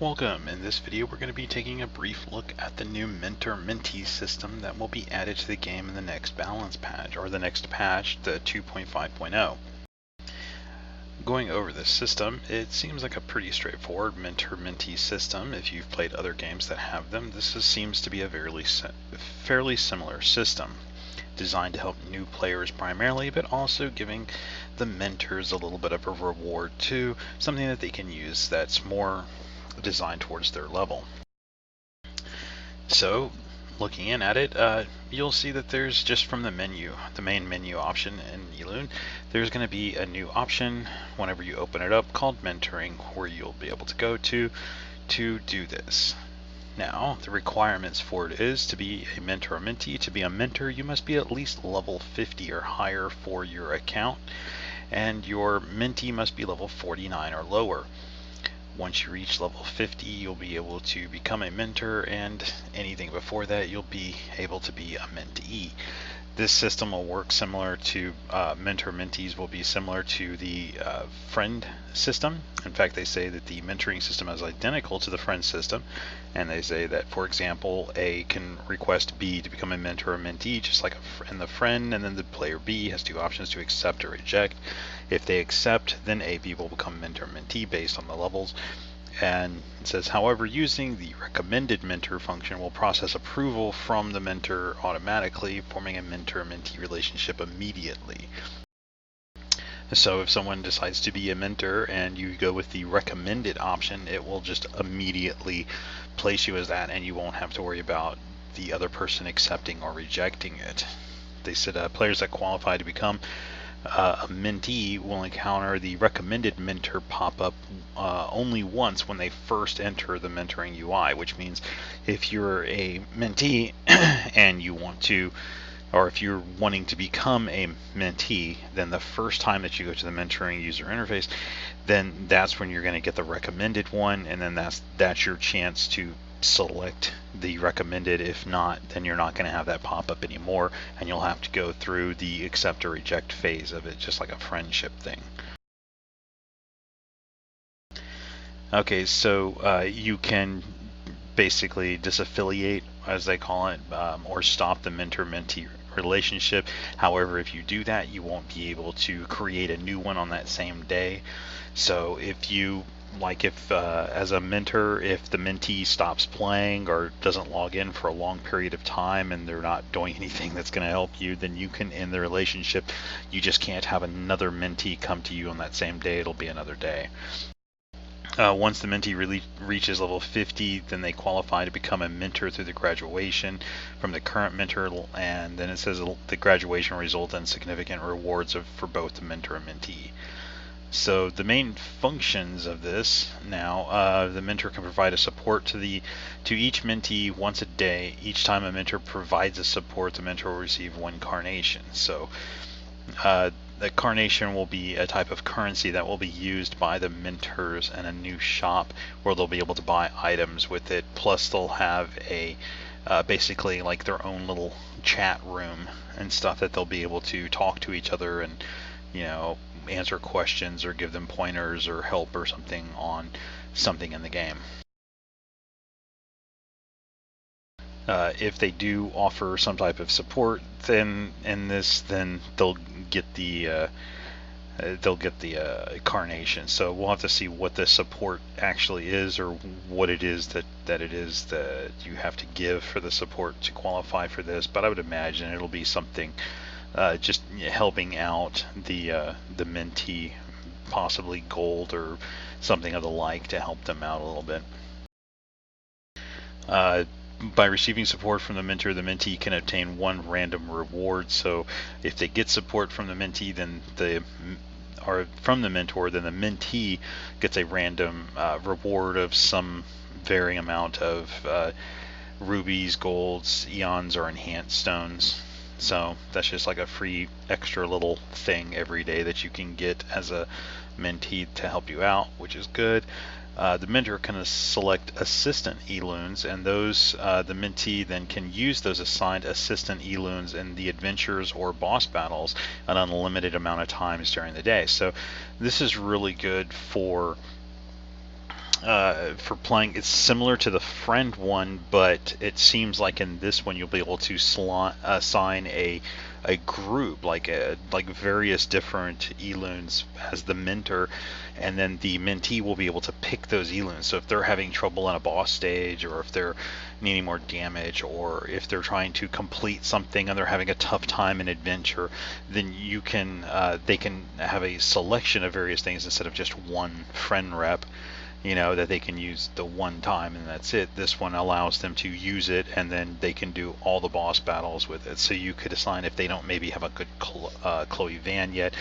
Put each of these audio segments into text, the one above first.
Welcome. In this video we're going to be taking a brief look at the new Mentee system that will be added to the game in the next balance patch, or the next patch, the 2.5.0. Going over this system, it seems like a pretty straightforward Mentee system. If you've played other games that have them, seems to be a fairly similar system, designed to help new players primarily, but also giving the mentors a little bit of a reward too, something that they can use that's more designed towards their level. So looking in at it, you'll see that there's just from the menu, the main menu option in Elune, there's going to be a new option whenever you open it up called mentoring, where you'll be able to go to do this. Now, the requirements for it is to be a mentor or mentee. To be a mentor, you must be at least level 50 or higher for your account, and your mentee must be level 49 or lower. Once you reach level 50, you'll be able to become a mentor, and anything before that, you'll be able to be a mentee. This system will work similar to mentees will be similar to the friend system. In fact, they say that the mentoring system is identical to the friend system, and they say that, for example, A can request B to become a mentor or mentee, just like in the friend, and then the player B has two options to accept or reject. If they accept, then AB will become mentor or mentee based on the levels. And it says, however, using the recommended mentor function will process approval from the mentor automatically, forming a mentor-mentee relationship immediately. So if someone decides to be a mentor and you go with the recommended option, it will just immediately place you as that, and you won't have to worry about the other person accepting or rejecting it. They said players that qualify to become a mentee will encounter the recommended mentor pop-up only once when they first enter the mentoring UI, which means if you're a mentee and you want to, or if you're wanting to become a mentee, then the first time that you go to the mentoring user interface, then that's when you're going to get the recommended one, and then that's your chance to select the recommended. If not, then you're not going to have that pop up anymore, and you'll have to go through the accept or reject phase of it, just like a friendship thing. Okay, so you can basically disaffiliate, as they call it, or stop the mentor-mentee relationship. However, if you do that, you won't be able to create a new one on that same day. So if you as a mentor, if the mentee stops playing or doesn't log in for a long period of time and they're not doing anything that's going to help you, then you can end the relationship. You just can't have another mentee come to you on that same day. It'll be another day. Once the mentee reaches level 50, then they qualify to become a mentor through the graduation from the current mentor, and then it says the graduation will result in significant rewards for both the mentor and mentee. So the main functions of this now, the mentor can provide a support to each mentee once a day. Each time a mentor provides a support, the mentor will receive one carnation. So the carnation will be a type of currency that will be used by the mentors in a new shop where they'll be able to buy items with it. Plus they'll have a basically like their own little chat room and stuff that they'll be able to talk to each other and, you know, answer questions or give them pointers or help or something on something in the game. If they do offer some type of support, then they'll get the carnation. So we'll have to see what the support actually is, or what it is that you have to give for the support to qualify for this. But I would imagine it'll be something just helping out the mentee, possibly gold or something of the like, to help them out a little bit. By receiving support from the mentor, the mentee can obtain one random reward. So if they get support from the mentee, then from the mentor, then the mentee gets a random reward of some varying amount of rubies, golds, eons, or enhanced stones. So that's just like a free extra little thing every day that you can get as a mentee to help you out, which is good. The mentor can select assistant elunes, and those the mentee then can use those assigned assistant elunes in the adventures or boss battles an unlimited amount of times during the day. So this is really good for for playing. It's similar to the friend one, but it seems like in this one you'll be able to assign a group, like various different Elunes as the mentor, and then the mentee will be able to pick those Elunes. So if they're having trouble in a boss stage, or if they're needing more damage, or if they're trying to complete something and they're having a tough time in adventure, then you can they can have a selection of various things instead of just one friend rep, that they can use the one time and that's it. This one allows them to use it, and then they can do all the boss battles with it. So you could assign, if they don't maybe have a good Chloe Van yet,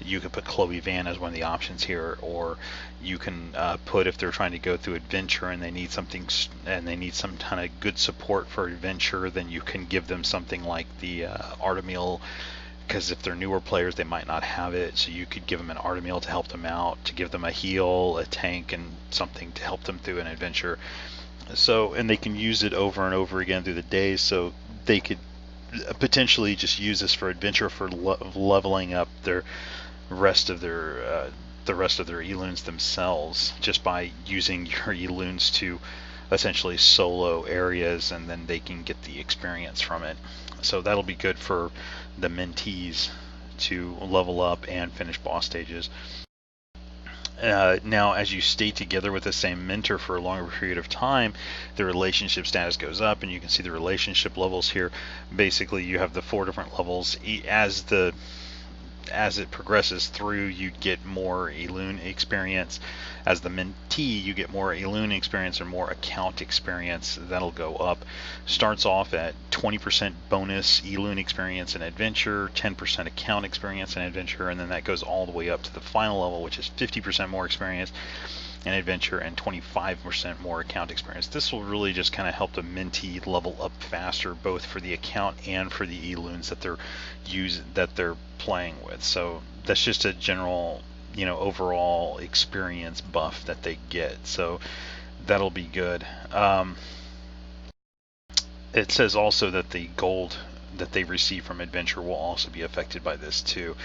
you could put Chloe Van as one of the options here, or you can put, if they're trying to go through adventure and they need something, and they need some kind of good support for adventure, then you can give them something like the Artemil, because if they're newer players they might not have it, so you could give them an Artemil to help them out, to give them a heal, a tank, and something to help them through an adventure. So, and they can use it over and over again through the day, so they could potentially just use this for adventure, for leveling up their rest of their the rest of their Elunes themselves, just by using your Elunes to essentially solo areas, and then they can get the experience from it. So that'll be good for the mentees to level up and finish boss stages. Now, as you stay together with the same mentor for a longer period of time, the relationship status goes up, and you can see the relationship levels here. Basically, you have the 4 different levels. As it progresses through, you get more Elune experience. As the mentee, you get more Elune experience or more account experience. That'll go up. Starts off at 20% bonus Elune experience and adventure, 10% account experience and adventure, and then that goes all the way up to the final level, which is 50% more experience and adventure and 25% more account experience. This will really just kind of help the mentee level up faster, both for the account and for the Elunes that they're playing with. So that's just a general, overall experience buff that they get. So that'll be good. It says also that the gold that they receive from adventure will also be affected by this too.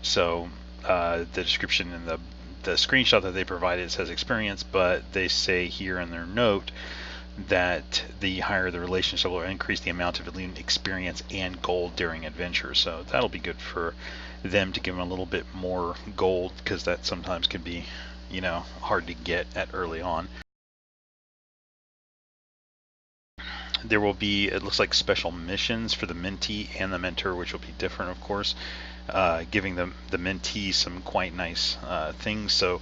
So the description in the screenshot that they provided says experience, but they say here in their note that the higher the relationship will increase the amount of Elune experience and gold during adventure. So that'll be good for them to give them a little bit more gold, because that sometimes can be, hard to get at early on. There will be, it looks like, special missions for the mentee and the mentor, which will be different, of course, giving the mentee some quite nice things. So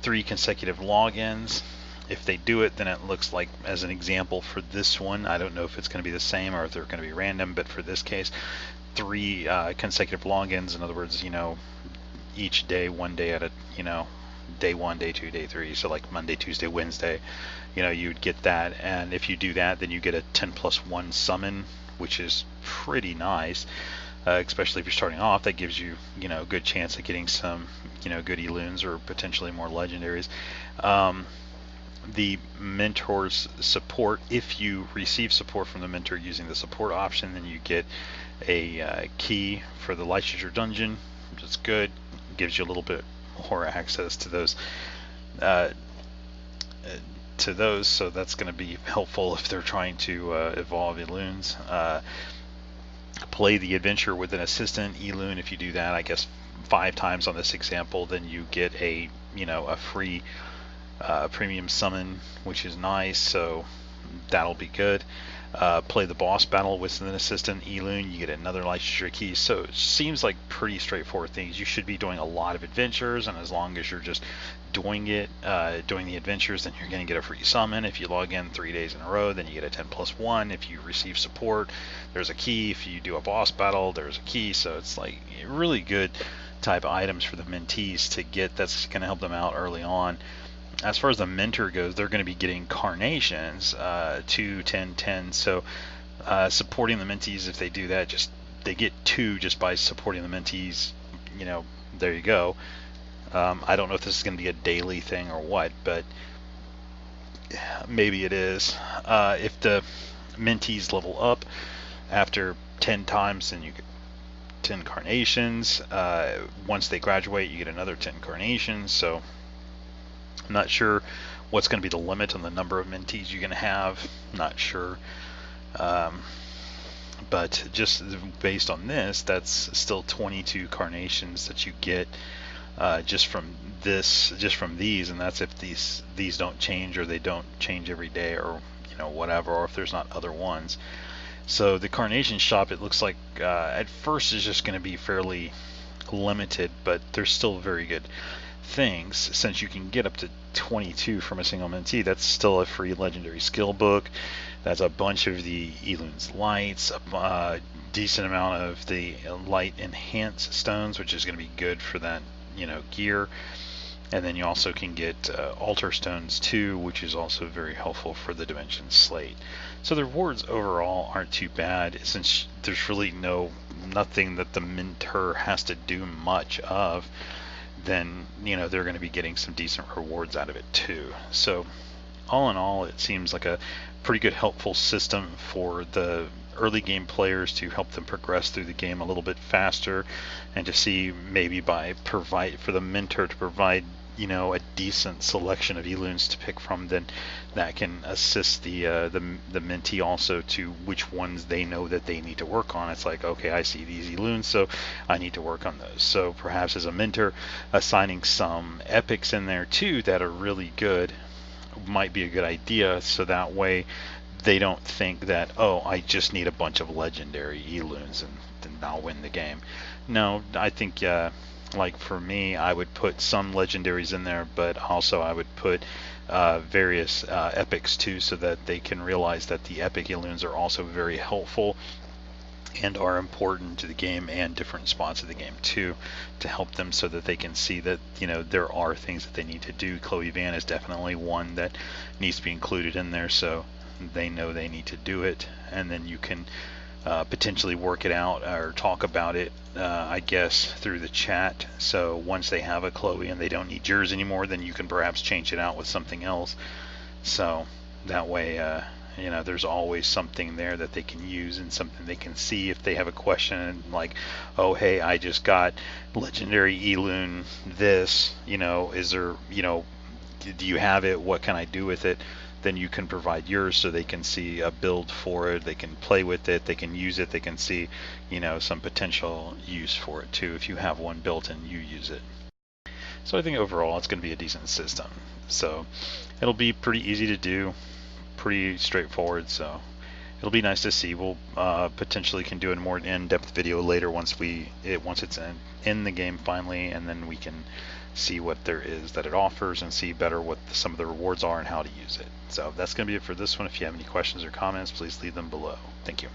3 consecutive logins. If they do it, then it looks like, as an example for this one, I don't know if it's going to be the same or if they're going to be random, but for this case, 3 consecutive logins. In other words, each day, one day at a, day 1, day 2, day 3. So like Monday, Tuesday, Wednesday, you'd get that. And if you do that, then you get a 10+1 summon, which is pretty nice. Especially if you're starting off, that gives you, a good chance of getting some, good Elunes or potentially more legendaries. The mentor's support, if you receive support from the mentor using the support option, then you get a key for the licensure dungeon, which is good. It gives you a little bit more access to those. So that's going to be helpful if they're trying to evolve Elunes. Play the adventure with an assistant Elune. If you do that, I guess 5 times on this example, then you get a free premium summon, which is nice. So that'll be good. Play the boss battle with an assistant Elune, you get another licensure key. So it seems like pretty straightforward things. You should be doing a lot of adventures, and as long as you're just doing the adventures, then you're going to get a free summon. If you log in 3 days in a row, then you get a 10+1. If you receive support, there's a key. If you do a boss battle, there's a key. So it's like really good type items for the mentees to get. That's going to help them out early on. As far as the mentor goes, they're going to be getting carnations, 2, 10, 10. So supporting the mentees, if they do that, they get 2 just by supporting the mentees. There you go. I don't know if this is going to be a daily thing or what, but maybe it is. If the mentees level up after 10 times, then you get 10 carnations. Once they graduate, you get another 10 carnations. So I'm not sure what's going to be the limit on the number of mentees you can have. Not sure. But just based on this, that's still 22 carnations that you get just from these, and that's if these don't change, or they don't change every day, or whatever, or if there's not other ones. So the carnation shop, it looks like at first is just going to be fairly limited, but there's still very good things. Since you can get up to 22 from a single mentee, that's still a free legendary skill book. That's a bunch of the Elune's lights, a decent amount of the light enhance stones, which is going to be good for that gear. And then you also can get altar stones too, which is also very helpful for the dimension slate. So the rewards overall aren't too bad, since there's really nothing that the mentor has to do much of. Then they're going to be getting some decent rewards out of it too. So all in all, it seems like a pretty good helpful system for the early game players to help them progress through the game a little bit faster, and to see maybe for the mentor to provide a decent selection of Elunes to pick from, then that can assist the mentee also to which ones they know that they need to work on. It's like, okay, I see these Elunes, so I need to work on those. So perhaps as a mentor, assigning some epics in there too that are really good might be a good idea, so that way they don't think that, oh, I just need a bunch of legendary Elunes and then I'll win the game. No, I think like for me, I would put some legendaries in there, but also I would put various epics too, so that they can realize that the epic Elunes are also very helpful and are important to the game and different spots of the game too, to help them, so that they can see that there are things that they need to do. Chloe Van is definitely one that needs to be included in there, so they know they need to do it, and then you can potentially work it out or talk about it, I guess, through the chat. So once they have a Chloe and they don't need yours anymore, then you can perhaps change it out with something else. So that way, there's always something there that they can use, and something they can see if they have a question, like, oh, hey, I just got legendary Elune this, is there, do you have it? What can I do with it? Then you can provide yours, so they can see a build for it, they can play with it, they can use it, they can see some potential use for it too, if you have one built and you use it. So I think overall it's going to be a decent system. So it'll be pretty easy to do, pretty straightforward, so it'll be nice to see. We'll potentially can do a more in-depth video later once it's in the game finally, and then we can see what there is that it offers and see better what some of the rewards are and how to use it. So that's going to be it for this one. If you have any questions or comments, please leave them below. Thank you.